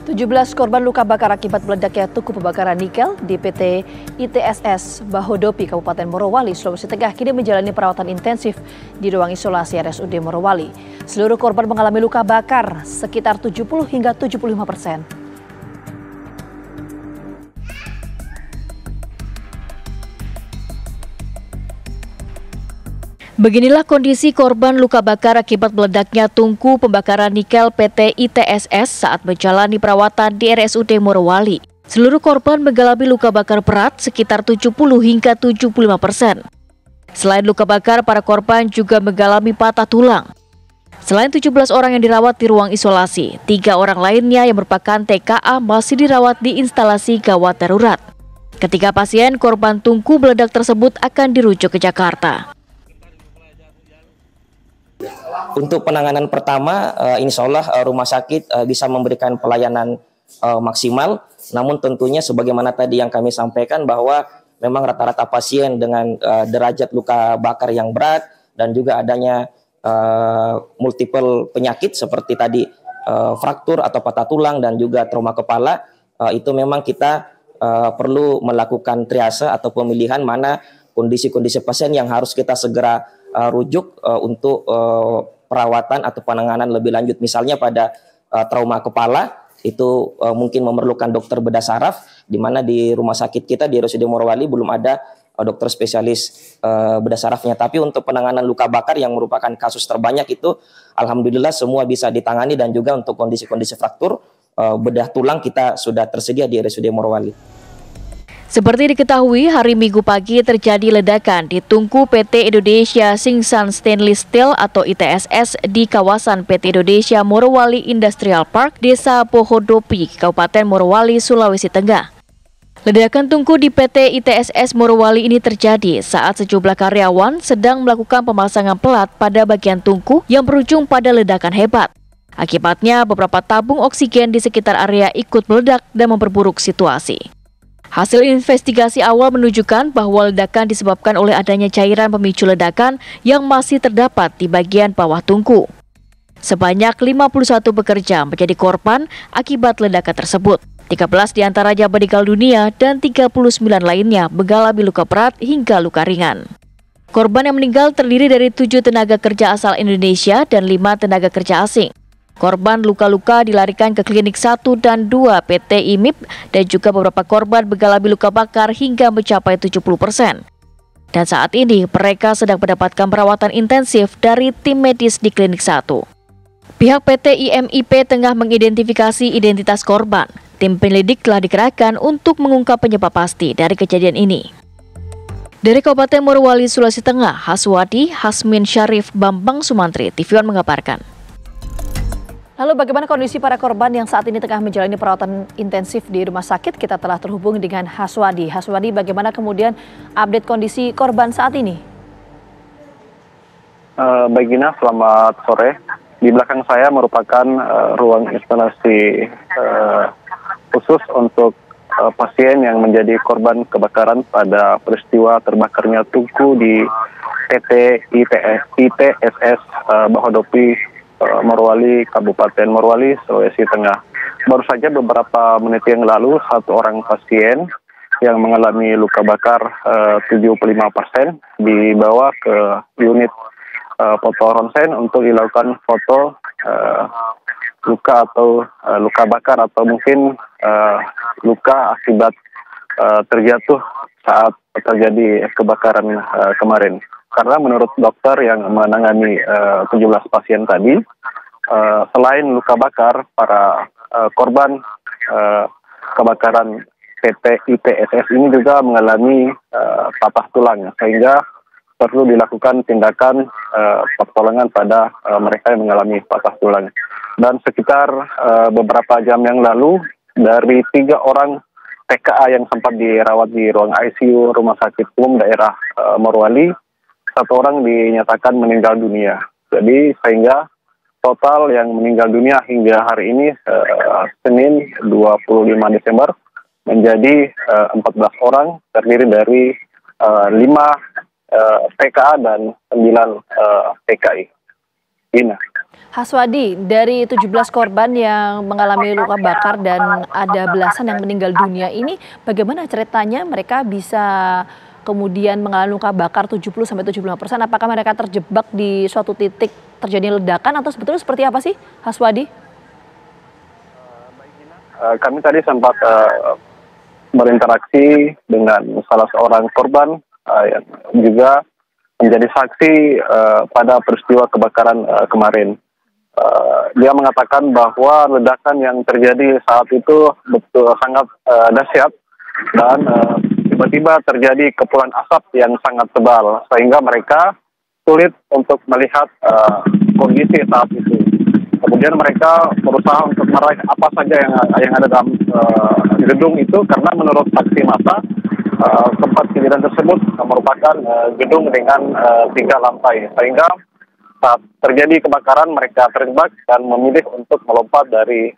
17 korban luka bakar akibat meledaknya tungku pembakaran nikel di PT ITSS Bahodopi, Kabupaten Morowali, Sulawesi Tengah kini menjalani perawatan intensif di ruang isolasi RSUD Morowali. Seluruh korban mengalami luka bakar sekitar 70 hingga 75%. Beginilah kondisi korban luka bakar akibat meledaknya tungku pembakaran nikel PT ITSS saat menjalani perawatan di RSUD Morowali. Seluruh korban mengalami luka bakar berat sekitar 70 hingga 75%. Selain luka bakar, para korban juga mengalami patah tulang. Selain 17 orang yang dirawat di ruang isolasi, 3 orang lainnya yang merupakan TKA masih dirawat di instalasi gawat darurat. Ketiga pasien korban tungku meledak tersebut akan dirujuk ke Jakarta. Untuk penanganan pertama, insya Allah rumah sakit bisa memberikan pelayanan maksimal. Namun tentunya sebagaimana tadi yang kami sampaikan bahwa memang rata-rata pasien dengan derajat luka bakar yang berat dan juga adanya multiple penyakit seperti tadi fraktur atau patah tulang dan juga trauma kepala, itu memang kita perlu melakukan triase atau pemilihan mana kondisi-kondisi pasien yang harus kita segera rujuk untuk perawatan atau penanganan lebih lanjut. Misalnya pada trauma kepala itu mungkin memerlukan dokter bedah saraf, di mana di rumah sakit kita di RSUD Morowali belum ada dokter spesialis bedah sarafnya. Tapi untuk penanganan luka bakar yang merupakan kasus terbanyak itu alhamdulillah semua bisa ditangani, dan juga untuk kondisi-kondisi fraktur bedah tulang kita sudah tersedia di RSUD Morowali. Seperti diketahui, hari Minggu pagi terjadi ledakan di tungku PT Indonesia Singsan Stainless Steel atau ITSS di kawasan PT Indonesia Morowali Industrial Park, Desa Bahodopi, Kabupaten Morowali, Sulawesi Tengah. Ledakan tungku di PT ITSS Morowali ini terjadi saat sejumlah karyawan sedang melakukan pemasangan pelat pada bagian tungku yang berujung pada ledakan hebat. Akibatnya, beberapa tabung oksigen di sekitar area ikut meledak dan memperburuk situasi. Hasil investigasi awal menunjukkan bahwa ledakan disebabkan oleh adanya cairan pemicu ledakan yang masih terdapat di bagian bawah tungku. Sebanyak 51 pekerja menjadi korban akibat ledakan tersebut. 13 diantaranya meninggal dunia dan 39 lainnya mengalami luka berat hingga luka ringan. Korban yang meninggal terdiri dari 7 tenaga kerja asal Indonesia dan 5 tenaga kerja asing. Korban luka-luka dilarikan ke klinik 1 dan 2 PT IMIP, dan juga beberapa korban mengalami luka bakar hingga mencapai 70%. Dan saat ini mereka sedang mendapatkan perawatan intensif dari tim medis di klinik 1. Pihak PT IMIP tengah mengidentifikasi identitas korban. Tim penyelidik telah dikerahkan untuk mengungkap penyebab pasti dari kejadian ini. Dari Kabupaten Morowali, Sulawesi Tengah, Haswadi Hasmin Syarif Bambang Sumantri, TV One mengabarkan. Lalu bagaimana kondisi para korban yang saat ini tengah menjalani perawatan intensif di rumah sakit? Kita telah terhubung dengan Haswadi. Haswadi, bagaimana kemudian update kondisi korban saat ini? Baik Gina, selamat sore. Di belakang saya merupakan ruang instalasi khusus untuk pasien yang menjadi korban kebakaran pada peristiwa terbakarnya tungku di PT ITSS Bahodopi, Morowali, Kabupaten Morowali, Sulawesi Tengah. Baru saja beberapa menit yang lalu, 1 orang pasien yang mengalami luka bakar 75% dibawa ke unit foto ronsen untuk dilakukan foto luka atau luka bakar atau mungkin luka akibat terjatuh saat terjadi kebakaran kemarin. Karena menurut dokter yang menangani 17 pasien tadi, selain luka bakar, para korban kebakaran PT ITSS ini juga mengalami patah tulang, sehingga perlu dilakukan tindakan pertolongan pada mereka yang mengalami patah tulang. Dan sekitar beberapa jam yang lalu, dari 3 orang TKA yang sempat dirawat di ruang ICU Rumah Sakit Umum Daerah Morowali, 1 orang dinyatakan meninggal dunia. Jadi sehingga total yang meninggal dunia hingga hari ini Senin 25 Desember menjadi 14 orang, terdiri dari 5 TKA dan 9 TKI. Ina. Haswadi, dari 17 korban yang mengalami luka bakar dan ada belasan yang meninggal dunia ini, bagaimana ceritanya mereka bisa kemudian mengalami luka bakar 70-75%? Apakah mereka terjebak di suatu titik terjadi ledakan atau sebetulnya seperti apa sih, Haswadi? Kami tadi sempat berinteraksi dengan salah seorang korban yang juga menjadi saksi pada peristiwa kebakaran kemarin. Dia mengatakan bahwa ledakan yang terjadi saat itu betul sangat dahsyat dan tiba-tiba terjadi kepulan asap yang sangat tebal sehingga mereka sulit untuk melihat kondisi saat itu. Kemudian mereka berusaha untuk meraih apa saja yang ada dalam gedung itu karena menurut saksi mata tempat kejadian tersebut merupakan gedung dengan 3 lantai sehingga saat terjadi kebakaran mereka terjebak dan memilih untuk melompat dari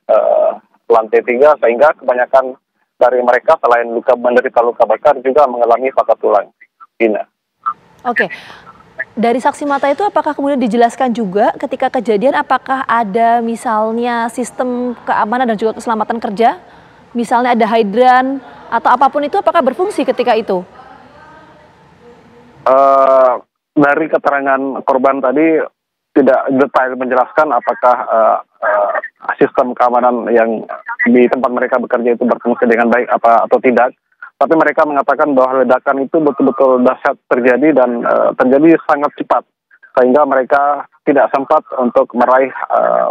lantai 3 sehingga kebanyakan dari mereka selain menderita luka bakar juga mengalami patah tulang. Gina. Oke, dari saksi mata itu apakah kemudian dijelaskan juga ketika kejadian apakah ada misalnya sistem keamanan dan juga keselamatan kerja? Misalnya ada hidran atau apapun itu apakah berfungsi ketika itu? Dari keterangan korban tadi tidak detail menjelaskan apakah sistem keamanan yang di tempat mereka bekerja itu berfungsi dengan baik atau tidak. Tapi mereka mengatakan bahwa ledakan itu betul-betul dahsyat terjadi dan terjadi sangat cepat. Sehingga mereka tidak sempat untuk meraih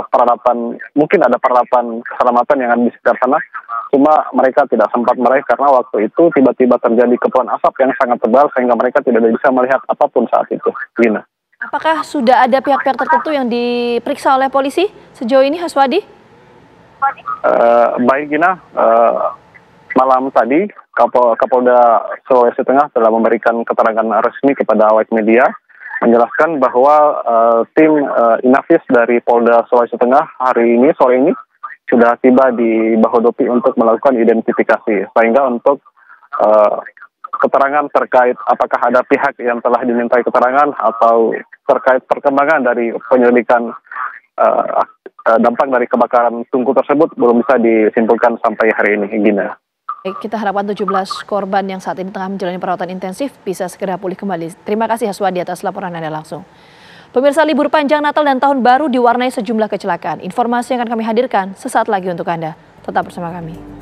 peralatan, mungkin ada peralatan keselamatan yang ada di sekitar sana. Cuma mereka tidak sempat meraih karena waktu itu tiba-tiba terjadi kepulan asap yang sangat tebal sehingga mereka tidak bisa melihat apapun saat itu. Gina. Apakah sudah ada pihak-pihak tertentu yang diperiksa oleh polisi sejauh ini, Haswadi? Baik Gina, malam tadi Kapolda Sulawesi Tengah telah memberikan keterangan resmi kepada awak media menjelaskan bahwa tim Inavis dari Polda Sulawesi Tengah sore ini sudah tiba di Bahodopi untuk melakukan identifikasi sehingga untuk keterangan terkait apakah ada pihak yang telah dimintai keterangan atau terkait perkembangan dari penyelidikan dampak dari kebakaran tungku tersebut belum bisa disimpulkan sampai hari ini, Gina. Kita harapkan 17 korban yang saat ini tengah menjalani perawatan intensif bisa segera pulih kembali. Terima kasih Haswadi atas laporan Anda langsung. Pemirsa, libur panjang Natal dan Tahun Baru diwarnai sejumlah kecelakaan. Informasi yang akan kami hadirkan sesaat lagi untuk Anda. Tetap bersama kami.